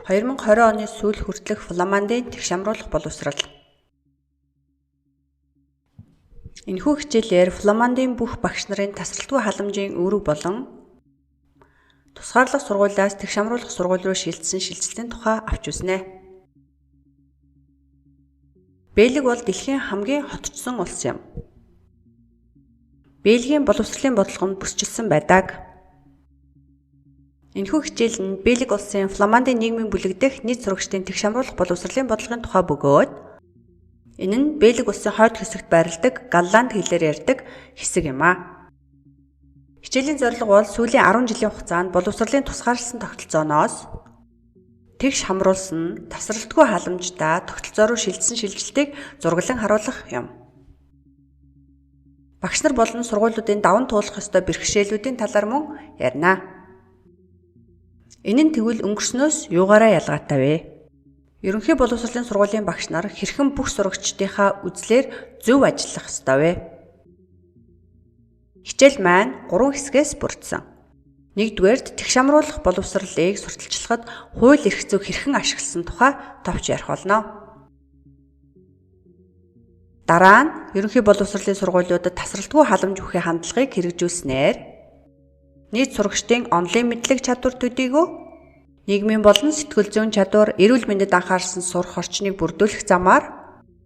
2020 оны сүүл хүртэлх Фламандын тэгшамруулах боловсрал. Энэхүү хичээлээр Фламандын бүх багш нарын тасралтгүй халамжийн үүрэг болон тусгаарлах сургуулиас тэгшамруулах сургууль руу шилжсэн шилжилтийн тухай авч үзнэ. Бельги бол дэлхийн хамгийн хотчсон улс юм. Бельгийн боловсролын бодлого нь бүсчилсэн байдаг. Энэхүү хичээл нь Бельги улсын Фламандын нийгмийн бүлэгдэх нийт сурагчдын тэгшамруулах боловсролын бодлогын тухай бөгөөд энэ нь Бельги улсын хойд хэсэгт байрладаг голланд хэлээр ярьдаг хэсэг юм а. Хичээлийн зорилго бол сүүлийн 10 жилийн хугацаанд боловсролын тусгаарласан тогтолцооноос тэгш хамруулсан тасралтгүй халамжтай тогтолцоо руу шилжсэн шилжилтийг зураглан харуулах юм. Багш нар болон сургуулиудын даван туулах ёстой бэрхшээлүүдийн талаар мөн ярина. Энэ нь тэгвэл өнгөрснөөс юугаараа ялгаатай вэ? Ерөнхий боловсролын сургуулийн багш нар хэрхэн бүх сурагчдынхаа үзлээр зөв ажиллах ёстой вэ? Хичээл маань 3 хэсгээс бүрдсэн. Нэгдүгээрт тэгшамруулах боловсролыг сурталчлахад хууль эрх зүйг хэрхэн ашигласан тухай товч ярих болно. Дараа нь ерөнхий боловсролын сургуулиудад тасралтгүй халамж өгөхний хандлагыг хэрэгжүүлснээр нийт сурагчдын онлайн мэдлэг чадвар төдийгөө нийгмийн болон сэтгэл зүйн чадвар, эрүүл мэндэд анхаарсан сурах орчныг бүрдүүлэх замаар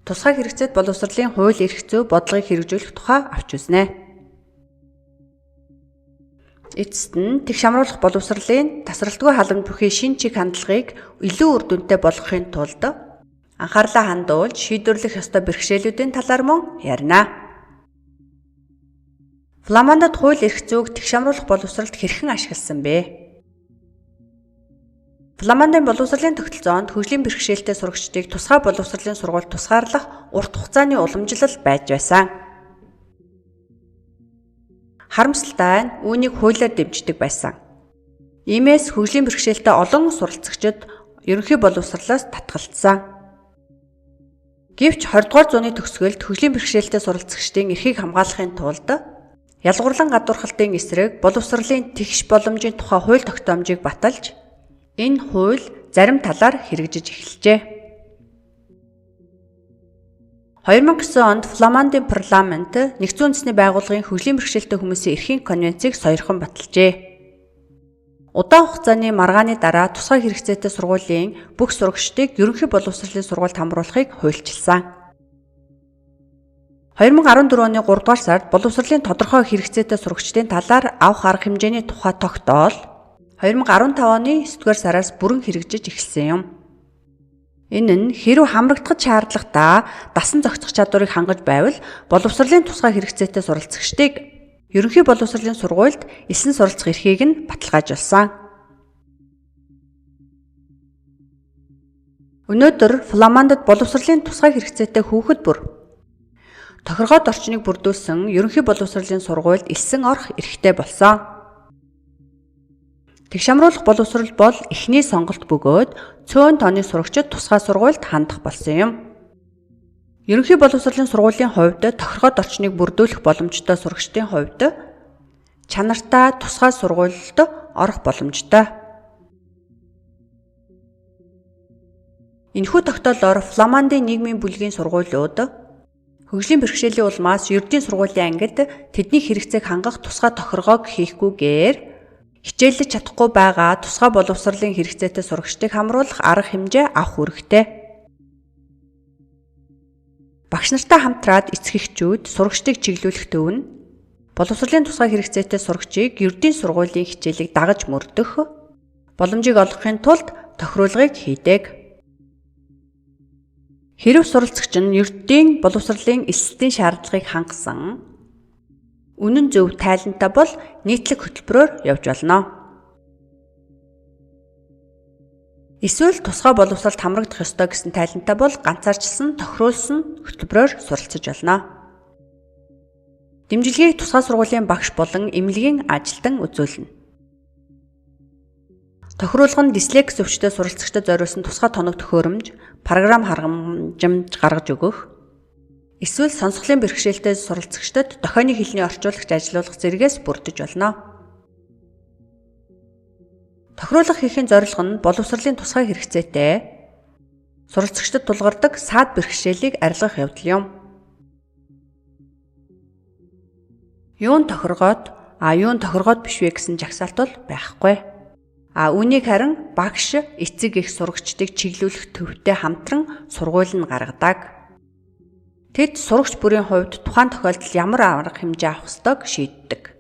тусгай хэрэгцээт боловсролын хууль эрх зүй бодлогыг хэрэгжүүлэх тухай авч үзнэ. Эцэст нь тэгшамруулах боловсролын тасралтгүй халамж бүхий шинэ чиг хандлагыг илүү үр дүнтэй болгохын тулд анхаарлаа хандуулж шийдвэрлэх ёстой бэрхшээлүүдийн талаар мөн ярина. Фламандад хууль эрх зүйг тэгшамруулах боловсролд хэрхэн ашигласан бэ? Фламандын боловсролын тогтолцоонд хөгжлийн бэрхшээлтэй сурагчдыг тусгай боловсролын сургуульд тусгаарлах урт хугацааны уламжлал байж байсан. Харамсалтай нь үүнийг хуулиар дэмждэг байсан. Иймээс хөгжлийн бэрхшээлтэй олон суралцагчид ерөнхий боловсролоос татгалцсан. Гэвч 20 дугаар зууны төгсгөлд хөгжлийн бэрхшээлтэй суралцагчдын эрхийг хамгаалахын тулд ялгуурлан гадуурхалтын эсрэг боловсролын тэгш боломжийн тухай хууль тогтоомжийг баталж энэ хууль зарим талаар хэрэгжиж эхэлжээ. 2009 онд Фламандын парламент Нэгдсэн үндэсний байгууллагын хөгжлийн бэрхшээлтэй хүмүүсийн эрхийн конвенцийг сойрхон баталжээ. Удаан хугацааны маргааны дараа тусгай хэрэгцээтэй сургуулийн бүх сурагчдыг ерөнхий боловсролын сургуульд хамруулахыг хуульчилсан. 2014 оны 3 дугаар сард боловсролын тодорхой хэрэгцээтэй сурагчдын талаар авах арга хэмжээний тухай тогтоол 2015 оны 9 дугаар сараас бүрэн хэрэгжиж эхэлсэн юм. Энэ нь хэрэв хамрагдахад шаардлагатай дасан зохицох чадварыг хангаж байвал боловсролын тусгай хэрэгцээтэй суралцагчдыг ерөнхий боловсролын сургуульд элсэн суралцах эрхийг нь баталгаажуулсан. Өнөөдөр Фламандад боловсролын тусгай хэрэгцээтэй хүүхэд бүр тохиргоод орчныг бүрдүүлсэн ерөнхий боловсролын сургуульд элсэн орох эрхтэй болсон. Тэгшамруулах боловсрол бол эхний сонголт бөгөөд цөөн тооны сурагчид тусгай сургуульд хандах болсон юм. Ерөнхий боловсролын сургуулийн хувьд тохиргоод орчныг бүрдүүлэх боломжтой сурагчдын хувьд чанартай тусгай сургуульд орох боломжтой. Энэхүү тогтоолоор Фламандын нийгмийн бүлгийн сургуулиуд хөгжлийн бэрхшээлийн улмаас ердийн сургуулийн ангид тэдний хэрэгцээг хангах тусгай тохиргоог хийхгүйгээр хичээлж чадахгүй байгаа тусгай боловсролын хэрэгцээтэй сурагчдыг хамруулах арга хэмжээ авах үүрэгтэй. Багш нартай хамтраад эцэг эхчүүд сурагчдыг чиглүүлэх төв нь боловсролын тусгай хэрэгцээтэй сурагчийг ердийн сургуулийн хичээлийг дагаж мөрдөх боломжийг олгохын тулд тохируулгыг хийдэг. Хэрэв суралцагч нь ердийн боловсролын эсэлтийн шаардлагыг хангасан үнэн зөв тайлантай бол нийтлэг хөтөлбөрөөр явж болно. Эсвэл тусгай боловсролд хамрагдах ёстой гэсэн тайлантай бол ганцаарчилсан тохируулсан хөтөлбөрөөр суралцж болно. Дэмжлэгийг тусгай сургуулийн багш болон эмнэлгийн ажилтан үзүүлнэ. Тохируулга нь дислекси өвчтөд суралцагчдад зориулсан тусгай тоног төхөөрөмж, програм харгамжимж гаргаж өгөх, эсвэл сонсголын бэрхшээлтэй суралцагчдад дохионы хэлний орчуулагч ажилуулах зэрэгээс бүрдэж болно. Тохируулга хийхин зорилго нь боловсролын тусгай хэрэгцээтэй суралцагчдад тулгардаг саад бэрхшээлийг арилгах явдал юм. Юун тохиргоод биш вэ гэсэн жагсаалт бол байхгүй. Үүнийг харин багш эцэг эх сурагчдыг чиглүүлэх төвтэй хамтран сургууль нь гаргадаг. Тэд сурагч бүрийн хувьд тухайн тохиолдолд ямар арга хэмжээ авах ёстойг шийддэг.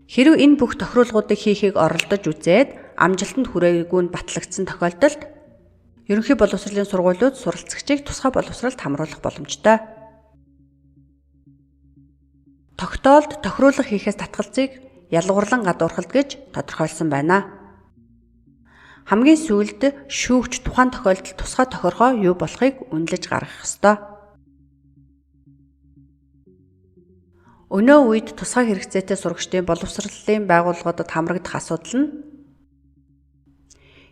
Хэрэв энэ бүх тохируулгуудыг хийхийг оролдож үзээд амжилтанд хүрээгүй нь батлагдсан тохиолдолд ерөнхий боловсролын сургуулиуд суралцагчийг тусгай боловсролд хамруулах боломжтой. Тогтоолд тохируулга хийхээс татгалзыг ялгуурлан гадуурхалд гэж тодорхойлсон байна. Хамгийн сүүлд шүүгч тухайн тохиолдолд тусгай тохиргоо юу болохыг үнэлж гаргах ёстой. Өнөө үед тусгай хэрэгцээтэй сурагчдын боловсролын байгууллагуудад хамрагдах асуудал нь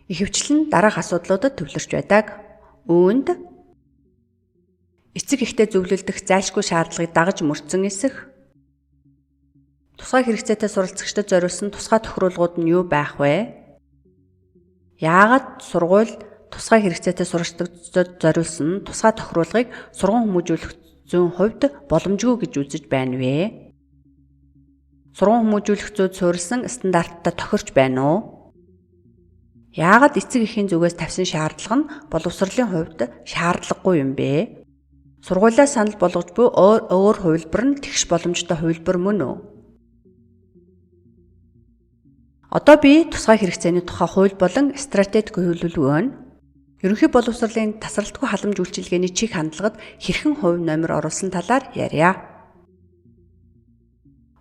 ихэвчлэн дараах асуудлуудад төвлөрч байдаг. Үүнд эцэг эхтэй зөвлөлдөх зайлшгүй шаардлагыг дагаж мөрдсөн эсэх, тусгай хэрэгцээтэй суралцагчдад зориулсан тусгай тохируулгууд нь юу байх вэ? Яагаад сургууль тусгай хэрэгцээтэй сурагчдад зориулсан тусгай тохируулгыг сургууль хүмүүжүүлэх зүйн хувьд боломжгүй гэж үзэж байна вэ? Сургууль хүмүүжүүлэх зүйд суурилсан стандарттай тохирч байна уу? Яагаад эцэг эхийн зүгээс тавьсан шаардлага нь боловсролын хувьд шаардлагагүй юм бэ? Сургуулиа санал болгож буй өөр хувилбар нь тэгш боломжтой хувилбар мөн үү? Одоо би тусгай хэрэгцээний тухай хууль болон стратеги хөлөвлөгөө нь ерөнхий боловсролын тасралтгүй халамж үйлчилгээний чиг хандлагад хэрхэн хувь номер оруулсан талаар ярья.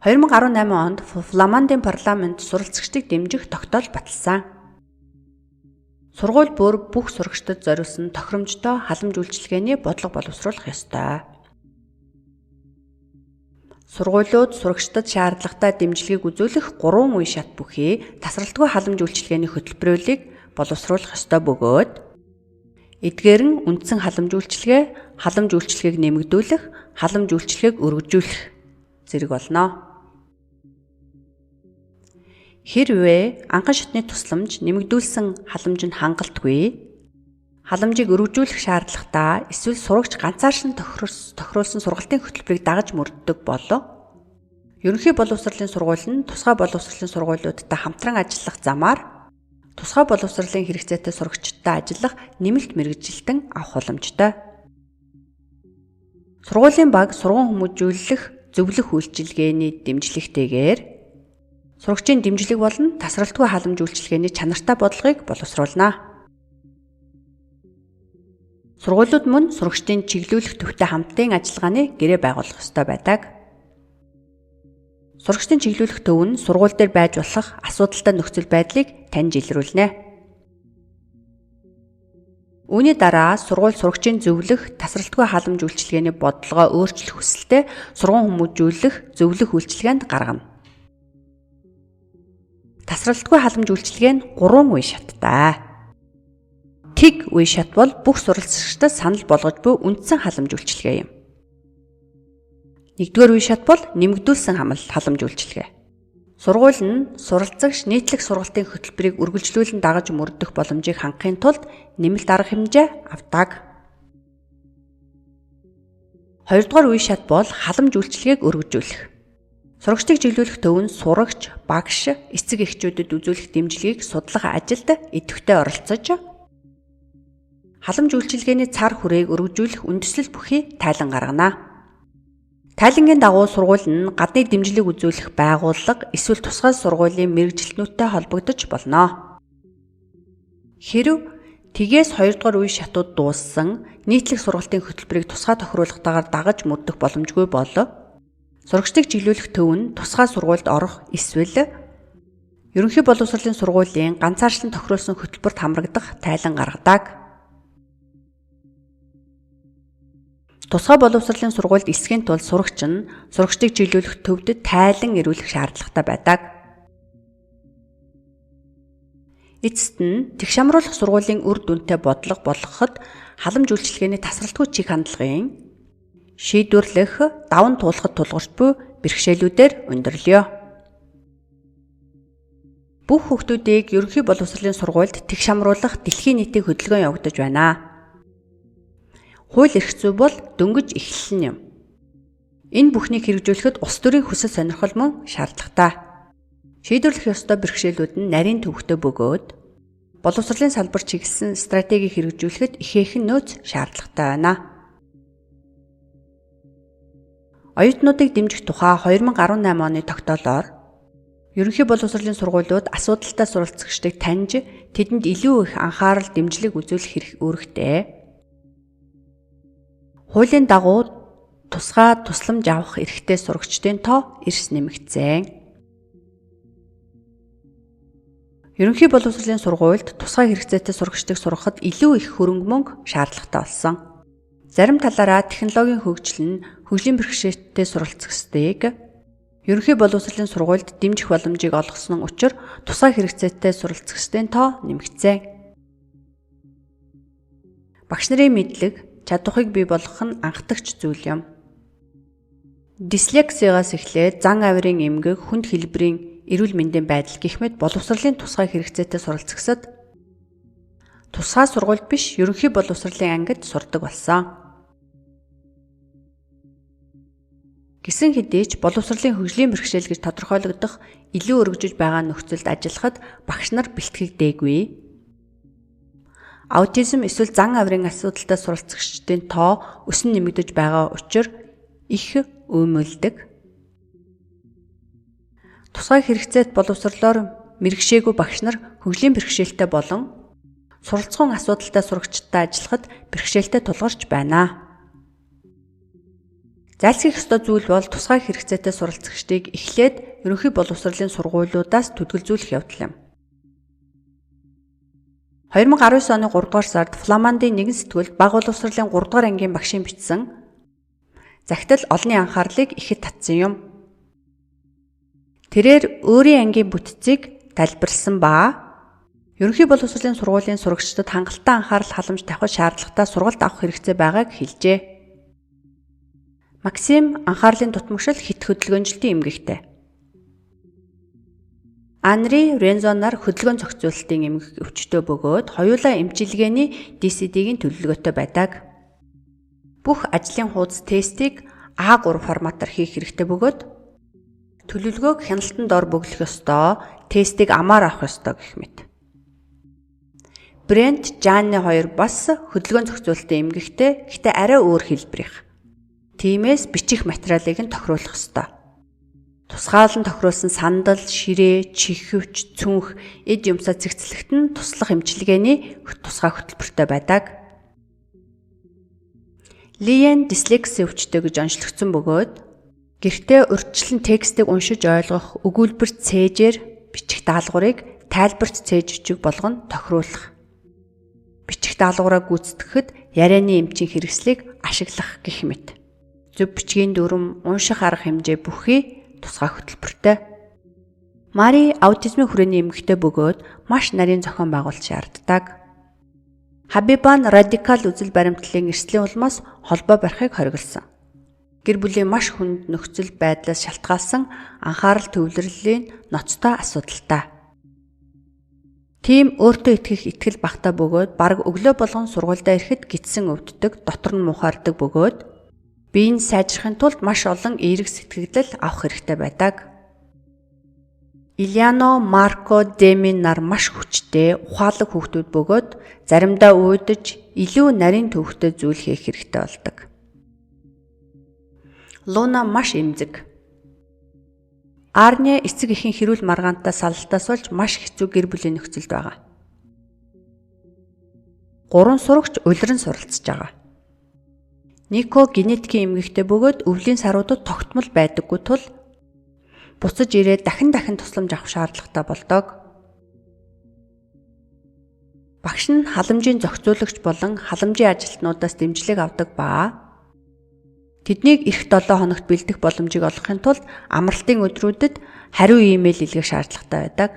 2018 онд Фламандын парламент суралцагчдыг дэмжих тогтоол баталсан. Сургууль бүр бүх сурагчдад зориулсан тохиромжтой халамж үйлчилгээний бодлого боловсруулах ёстой. Сургуулиуд сурагчдад шаардлагатай дэмжлэгийг үзүүлэх 3 үе шат бүхий тасралтгүй халамж үйлчилгээний хөтөлбөрийг боловсруулах ёстой бөгөөд эдгээр нь үндсэн халамж үйлчилгээг нэмэгдүүлэх, халамж үйлчилгээг өргөжүүлэх зэрэг болно. Хэрвээ анхан шатны тусламж нэмэгдүүлсэн халамж нь хангалтгүй, халамжийг өргөжүүлэх шаардлагатай эсвэл сурагч ганцааршин тохируулсан сургалтын хөтөлбөрийг дагаж мөрддөг бол ерөнхий боловсролын сургууль нь тусгай боловсролын сургуулиудтай хамтран ажиллах замаар тусгай боловсролын хэрэгцээтэй сурагчдтай ажиллах нэмэлт мэргэжилтэн авах боломжтой. Сургуулийн баг сургууль хүмүүжүүлэх зөвлөх үйлчилгээний дэмжлэгтэйгээр сурагчийн дэмжлэг болон тасралтгүй халамж үйлчилгээний чанартай бодлогыг боловсруулна. Сургуулиуд мөн сурагчдын чиглүүлэх төвтэй хамтын ажиллагааны гэрээ байгуулах ёстой байдаг. Сурагчдын чиглүүлэх төв нь сургууль дээр байж болох асуудалтай нөхцөл байдлыг таньж илрүүлнэ. Үүний дараа сургууль сурагчийн зөвлөх тасралтгүй халамж үйлчилгээний бодлогоо өөрчлөх хүсэлтэд сургууль хүмүүжүүлэх зөвлөх үйлчилгээнд гаргана. Тасралтгүй халамж үйлчилгээ нь 3 үе шаттай. Тэг үе шат бол бүх суралцагчдад санал болгож буй үндсэн халамж үйлчилгээ юм. Нэгдүгээр үе шат бол нэмэгдүүлсэн халамж үйлчилгээ. Сургууль нь суралцагч нийтлэг сургалтын хөтөлбөрийг үргэлжлүүлэн дагаж мөрдөх боломжийг хангахын тулд нэмэлт арга хэмжээ авдаг. Хоёрдугаар үе шат бол халамж үйлчилгээг өргөжүүлэх. Сурагчдыг чиглүүлэх төв нь сурагч, багш, эцэг эхчүүдэд үзүүлэх дэмжлэгийг судлах ажилд идэвхтэй оролцож халамж үйлчилгээний цар хүрээг өргөжүүлэх үндэслэл бүхий тайлан гаргана. Тайлангийн дагуу сургууль нь гадны дэмжлэг үзүүлэх байгууллага эсвэл тусгай сургуулийн мэргэжилтнүүдтэй холбогдож болно. Хэрэв тгээс 2 дугаар үе шатууд дууссан нийтлэг сургалтын хөтөлбөрийг тусгай тохируулгатаагаар дагаж мөрдөх боломжгүй бол сурагчдыг чиглүүлэх төв нь тусгай сургуульд орох эсвэл ерөнхий боловсролын сургуулийн ганцаарчлан тохируулсан хөтөлбөрт хамрагдах тайлан гаргадаг. Тусгай боловсролын сургуульд элсхийн тулд сурагч нь сурагчдыг чиглүүлэх төвд тайлан ирүүлэх шаардлагатай байдаг. Эцэст нь тэгш хамруулах сургуулийн үр дүнтэй бодлого болгоход халамж үйлчилгээний тасралтгүй чиг хандлагын шийдвэрлэх даван туулахад тулгарч буй бэрхшээлүүдээр өндөрлөё. бүх хүүхдүүдийг ерөнхий боловсролын сургуульд тэгш хамруулах дэлхийн нийтийн хөдөлгөөн явагдаж байна. Хууль эрх зүй бол дөнгөж эхэлсэн юм. Энэ бүхнийг хэрэгжүүлэхэд улс төрийн хүсэл сонирхол мөн шаардлагатай. Шийдвэрлэх ёстой бэрхшээлүүд нь нарийн төвөгтэй бөгөөд боловсролын салбар чиглэсэн стратеги хэрэгжүүлэхэд ихээхэн нөөц шаардлагатай байна. Оюутнуудыг дэмжих тухай 2018 оны тогтоолоор ерөнхий боловсролын сургуулиуд асуудалтай суралцагчдыг таньж тэдэнд илүү их анхаарал дэмжлэг үзүүлэх хэрэг үүрэгтэй. Хуулийн дагуу тусгай тусламж авах эрхтэй сурагчдын тоо эрс нэмэгдсэн. Ерөнхий боловсролын сургуульд тусгай хэрэгцээтэй сурагчдыг сургахад илүү их хөрөнгө мөнгө шаардлагатай болсон. Зарим талаараа технологийн хөгжил нь хөгжлийн бэрхшээлтэй суралцагчдыг ерөнхий боловсролын сургуульд дэмжих боломжийг олгосон учраас тусгай хэрэгцээтэй суралцагчдын тоо нэмэгдсэн. Багш нарын мэдлэг, чадварыг бий болгох нь анхдагч зүйл юм. Дислексиагаас эхлээд зан авирын эмгэг, хүнд хэлбэрийн эрүүл мэндийн байдал гэх мэт боловсролын тусгай хэрэгцээтэй суралцагчид тусгай сургуульд биш ерөнхий боловсролын ангид сурдаг болсон. Гэсэн хэдий ч боловсролын хөгжлийн бэрхшээл гэж тодорхойлогдох илүү өргөжөж байгаа нөхцөлд ажиллахад багш нар бэлтгэгдээгүй. Аутизм эсвэл зан авирын асуудалтай суралцагчдын тоо өсөн нэмэгдэж байгаа учраас их өмөлдөг. Тусгай хэрэгцээт боловсролоор мэргэшээгүй багш нар хөгжлийн бэрхшээлтэй болон суралцсан асуудалтай сурагчдтай ажиллахад бэрхшээлтэй тулгарч байна. Зайлсхийх ёстой зүйл бол тусгай хэрэгцээтэй суралцагчдыг эхлээд ерөнхий боловсролын сургуулиудаас түлгэлзүүлэх явдал юм. 2019 оны 3 дугаар сард Фламандын нэгэн сэтгүүлд бага боловсролын 3 дугаар ангийн багшийн бичсэн захидал олонний анхаарлыг ихэд татсан юм. Тэрээр өөрийн ангийн бүтцийг тайлбарласан ба ерөнхий боловсролын сургуулийн сурагчдад хангалттай анхаарал халамж тавих шаардлагатай сургалт авах хэрэгцээ байгааг хэлжээ. Максим анхаарлын дутмагшил хит хөдөлгөөнжилтийн эмгэгтэй. Анри Рензонаар хөдөлгөөн зохицуулалтын эмгэг өвчтөө бөгөөд хоёулаа эмчилгээний DCD-гийн төлөвлөгөөтэй байдаг. Бүх ажлын хуудас тестийг A3 форматаар хийх хэрэгтэй бөгөөд төлөвлөгөөг хяналтанд ор бөглөх ёстой, тестийг амаар авах ёстой гэх мэт. Брент Жанны хоёр бас хөдөлгөөн зохицуулалтын эмгэгтэй, гэхдээ арай өөр хэлбэрийнх. Тиймээс бичих материалыг нь тохируулах ёстой. Тусгаалan тохируулсан сандал, ширээ, чихвч, цүнх, эд юмсаа цэгцлэхт нь туслах эмчилгээний тусгай хөтөлбөртэй байдаг. Лиен дислекси өвчтөй гэж онцлогдсон бөгөөд гэртээ урьдчилан текстийг уншиж ойлгох, өгүүлбэр цээжээр бичих даалгаврыг тайлбарт цээж бичиг болгон тохируулах. Бичих даалгавраа гүйцэтгэхэд ярианы эмчийн хэрэгслийг ашиглах гэх мэт. Зөв бичгийн дүрм, унших арга хэмжээ бүхий тусгай хөтөлбөртэй. Мари аутизмын хүрээний эмэгтэй бөгөөд маш нарийн зохион байгуулалт шаарддаг. Хабибан радикал үзэл баримтлалын эрсдлийн улмаас холбоо барихыг хориглосон. Гэр бүлийн маш хүнд нөхцөл байдлаас шалтгаалсан анхаарал төвлөрлийн ноцтой асуудалтай. Тим өөртөө итгэх итгэл багтаа бөгөөд бараг өглөө болгон сургуультай ирэхэд гидсэн өвддөг, дотор нь мухаардаг бөгөөд биеийг сайжрахын тулд маш олон эерэг сэтгэгдэл авах хэрэгтэй байдаг. Ильяно Марко Демин нар маш хүчтэй, ухаалаг хүүхдүүд бөгөөд заримдаа уйдаж илүү нарийн төвхтэй зүйл хийх хэрэгтэй болдог. Луна маш эмзэг. Арне эцэг эхийн хэрүүл маргаантай салалтаас болж маш хэцүү гэр бүлийн нөхцөлд байгаа. 3 сурагч улиран суралцж байгаа. Нико генетикийн эмгэгтэй бөгөөд өвлийн саруудад тогтмол байдаггүй тул буцаж ирээд дахин тусламж авах шаардлагатай болдог. Багш нь халамжийн зохицуулагч болон халамжийн ажилтнуудаас дэмжлэг авдаг ба тэднийг эх 7 хоногт бэлдэх боломжийг олгохын тулд амралтын өдрүүдэд хариу имэйл илгээх шаардлагатай байдаг.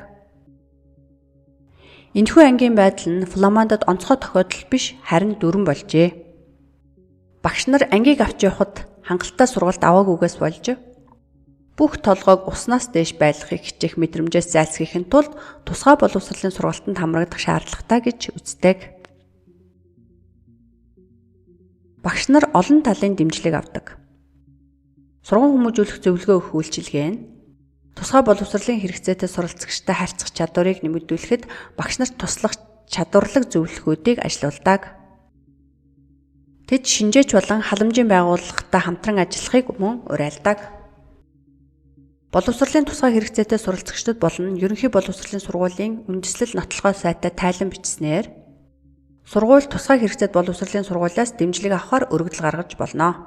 Энэхүү ангийн байдал нь Фламандад онцгой тохиолдол биш, харин дүрэн болжээ. Багш нар ангийг авч явахад хангалттай сургалт аваагүйгээс болж бүх толгойг уснаас дээш байлгахыг хичээх мэдрэмжээс зайлсхийхин тулд тусгай боловсролын сургалтанд хамрагдах шаардлагатай гэж үздэг. Багш нар олон талын дэмжлэг авдаг. Сургууль хүмүүжүүлэх зөвлөгөө өгөх үйлчилгээ нь тусгай боловсролын хэрэгцээтэй суралцагчтай харьцах чадварыг нэмэгдүүлэхэд багш нарт туслах чадварлаг зөвлөгөүүдийг ажилуулдаг. Тэд шинжээч болон халамжийн байгууллагатай хамтран ажиллахыг мөн уриалдаг. Боловсролын тусгай хэрэгцээтэй суралцагчдад болон ерөнхий боловсролын сургуулийн үндэслэл нотлохой сайтад тайлан бичснээр сургууль тусгай хэрэгцээт боловсролын сургуулиас дэмжлэг авахар өргөдөл гаргаж болно.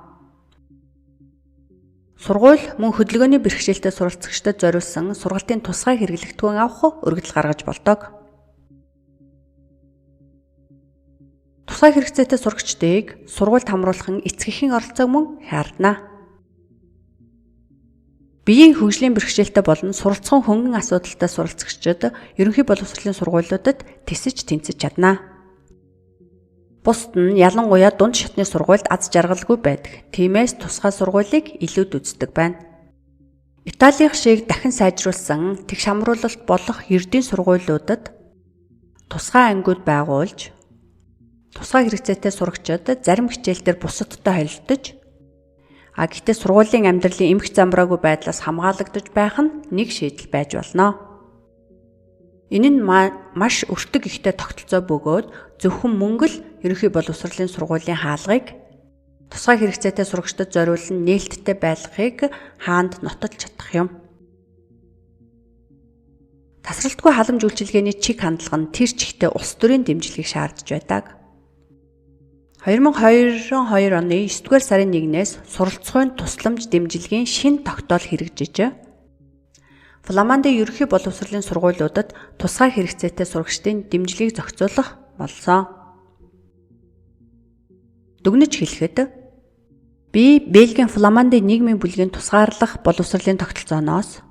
Сургууль мөн хөдөлгөөний бэрхшээлтэй суралцагчдад зориулсан сургалтын тусгай хэрэглэгдэхүүн авах өргөдөл гаргаж болдог. Тусгай хэрэгцээтэй сурагчдыг сургуульд хамруулахын эцгийнхин оролцоог мөн шаардна. Биеийн хөгжлийн бэрхшээлтэй болон суралцсан хөнгөн асуудалтай суралцагчид ерөнхий боловсролын сургуулиудад тэсэж тэнцэж чадна. Бусд нь ялангуяа дунд шатны сургуульд аз жаргалгүй байдаг. Тиймээс тусгай сургуулийг илүүд үздэг байна. Италийн шиг дахин сайжруулсан тэгш хамруулалт болох ердийн сургуулиудад тусгай ангиуд байгуулж тусгай хэрэгцээтэй сурагчид зарим хичээлдэр бусадтай холилдож гэхдээ сургуулийн амьдралын эмх замбраагүй байдлаас хамгаалагдаж байх нь нэг шийдэл байж болно. Энэ нь маш өртөг ихтэй тогтолцоо бөгөөд зөвхөн мөнгө л ерөнхий боловсролын сургуулийн хаалгыг тусгай хэрэгцээтэй сурагчдад зориулан нээлттэй байлгахыг хаанд нотолж чадах юм. Тасралтгүй халамж үйлчилгээний чиг хандлага нь тэр чигтээ улс төрийн дэмжлэгийг шаардж байдаг. 2022 оны 9-р сарын 1-ээс суралцахуйн тусламж дэмжлэгийн шинэ тогтоол хэрэгжиж Фламандын ерөнхий боловсролын сургуулиудад тусгай хэрэгцээтэй сурагчдын дэмжлэгийг зохицуулах болсон. Дүгнэж хэлэхэд би Бельгийн Фламандын нийгмийн бүлгийн тусгаарлах боловсролын тогтолцооноос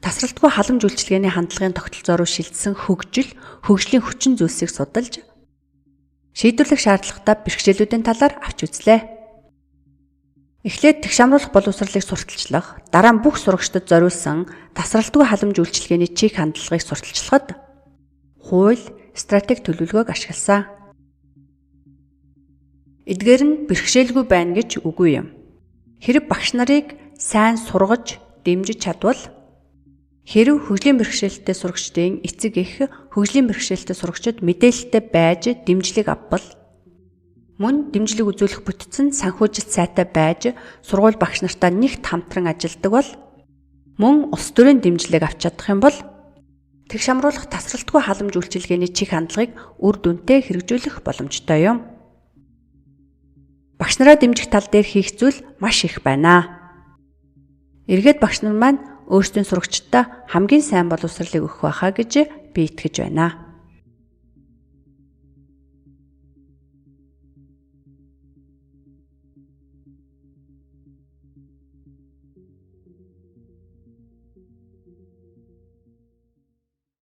тасралтгүй халамж үйлчилгээний хандлагын тогтолцоо руу шилжсэн хөгжлийн хүчин зүйлсийг судалж шийдвэрлэх шаардлагатай бэрхшээлүүдийн талаар авч үзлээ. Эхлээд тэгш хамруулах боловсролыг сурталчлах, дараа нь бүх сурагчдад зориулсан тасралтгүй халамж үйлчилгээний чиг хандлагыг сурталчлахад хууль, стратеги төлөвлөгөөг ашигласан. Эдгээр нь бэрхшээлгүй байна гэж үгүй юм. Хэрэв багш нарыг сайн сургаж, дэмжиж чадвал хэрэв хөгжлийн бэрхшээлтэй сурагчдын эцэг эх хөгжлийн бэрхшээлтэй сурагчид мэдээлэлтэй байж дэмжлэг авбал мөн дэмжлэг үзүүлэх бүтцэн санхүүжилт сайтай байж сургууль багш нартай нэгт хамтран ажилладаг бол мөн улс төрийн дэмжлэг авч чадах юм бол тэгш хамруулах тасралтгүй халамж үйлчилгээний чиг хандлагыг үр дүнтэй хэрэгжүүлэх боломжтой юм. Багш нараа дэмжих тал дээр хийх зүйл маш их байна. Эргээд багш нар маань өөрсдийн сурагчдаа хамгийн сайн боловсролыг өгөх байхаа гэж би итгэж байна.